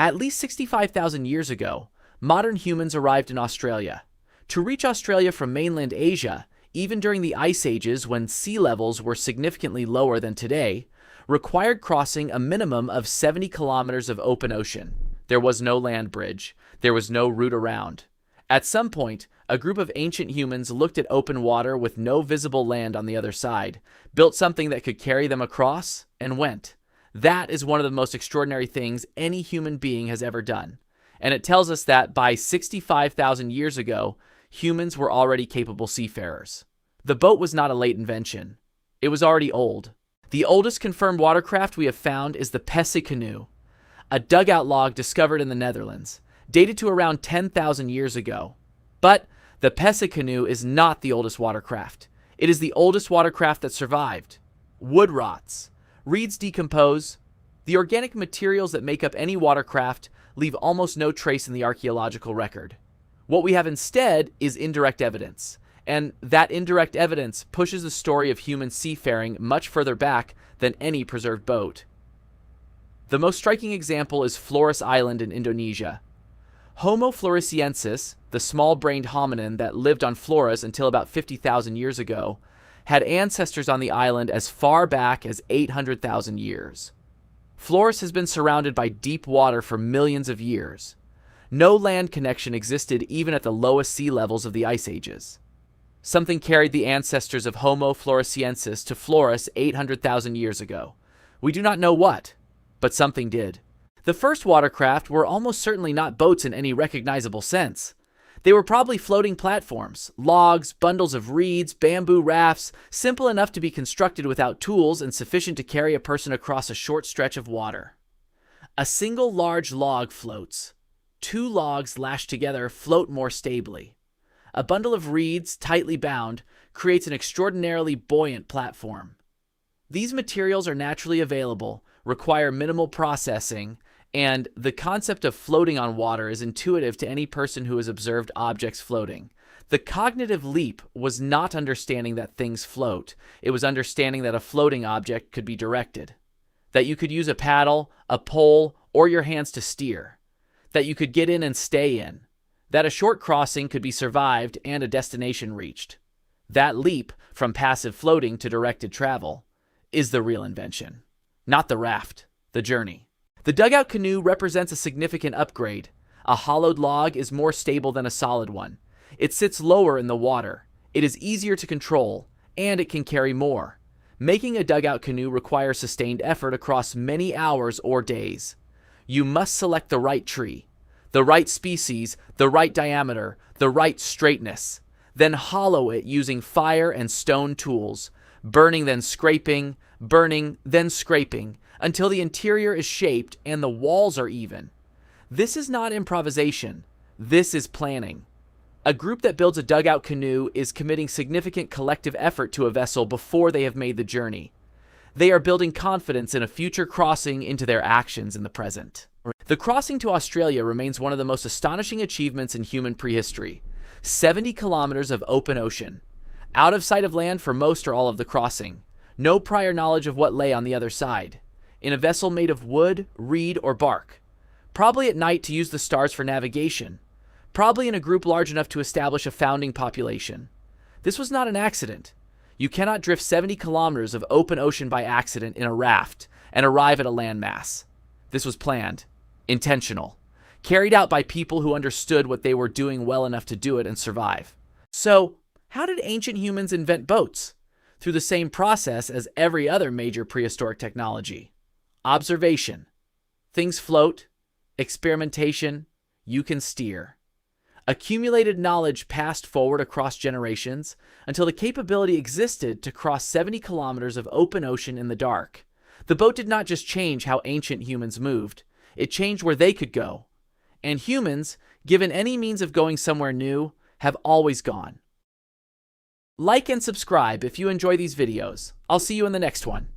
At least 65,000 years ago, modern humans arrived in Australia. To reach Australia from mainland Asia, even during the Ice Ages when sea levels were significantly lower than today, required crossing a minimum of 70 kilometers of open ocean. There was no land bridge. There was no route around. At some point, a group of ancient humans looked at open water with no visible land on the other side, built something that could carry them across, and went. That is one of the most extraordinary things any human being has ever done. And it tells us that by 65,000 years ago, humans were already capable seafarers. The boat was not a late invention. It was already old. The oldest confirmed watercraft we have found is the canoe, a dugout log discovered in the Netherlands, dated to around 10,000 years ago. But the canoe is not the oldest watercraft. It is the oldest watercraft that survived. Wood rots. Reeds decompose. The organic materials that make up any watercraft leave almost no trace in the archaeological record. What we have instead is indirect evidence, and that indirect evidence pushes the story of human seafaring much further back than any preserved boat. The most striking example is Flores Island in Indonesia. Homo floresiensis, the small-brained hominin that lived on Flores until about 50,000 years ago, had ancestors on the island as far back as 800,000 years. Flores has been surrounded by deep water for millions of years. No land connection existed even at the lowest sea levels of the Ice Ages. Something carried the ancestors of Homo floresiensis to Flores 800,000 years ago. We do not know what, but something did. The first watercraft were almost certainly not boats in any recognizable sense. They were probably floating platforms, logs, bundles of reeds, bamboo rafts, simple enough to be constructed without tools and sufficient to carry a person across a short stretch of water. A single large log floats. Two logs lashed together float more stably. A bundle of reeds, tightly bound, creates an extraordinarily buoyant platform. These materials are naturally available, require minimal processing, and the concept of floating on water is intuitive to any person who has observed objects floating. The cognitive leap was not understanding that things float. It was understanding that a floating object could be directed. That you could use a paddle, a pole, or your hands to steer. That you could get in and stay in. That a short crossing could be survived and a destination reached. That leap from passive floating to directed travel is the real invention. Not the raft, the journey. The dugout canoe represents a significant upgrade. A hollowed log is more stable than a solid one. It sits lower in the water. It is easier to control, and it can carry more. Making a dugout canoe requires sustained effort across many hours or days. You must select the right tree, the right species, the right diameter, the right straightness. Then hollow it using fire and stone tools, burning then scraping, burning then scraping, until the interior is shaped and the walls are even. This is not improvisation. This is planning. A group that builds a dugout canoe is committing significant collective effort to a vessel before they have made the journey. They are building confidence in a future crossing into their actions in the present. The crossing to Australia remains one of the most astonishing achievements in human prehistory. 70 kilometers of open ocean. Out of sight of land for most or all of the crossing. No prior knowledge of what lay on the other side. In a vessel made of wood, reed, or bark. Probably at night to use the stars for navigation. Probably in a group large enough to establish a founding population. This was not an accident. You cannot drift 70 kilometers of open ocean by accident in a raft and arrive at a landmass. This was planned, intentional, carried out by people who understood what they were doing well enough to do it and survive. So, how did ancient humans invent boats? Through the same process as every other major prehistoric technology. Observation. Things float. Experimentation. You can steer. Accumulated knowledge passed forward across generations until the capability existed to cross 70 kilometers of open ocean in the dark. The boat did not just change how ancient humans moved. It changed where they could go. And humans, given any means of going somewhere new, have always gone. Like and subscribe if you enjoy these videos. I'll see you in the next one.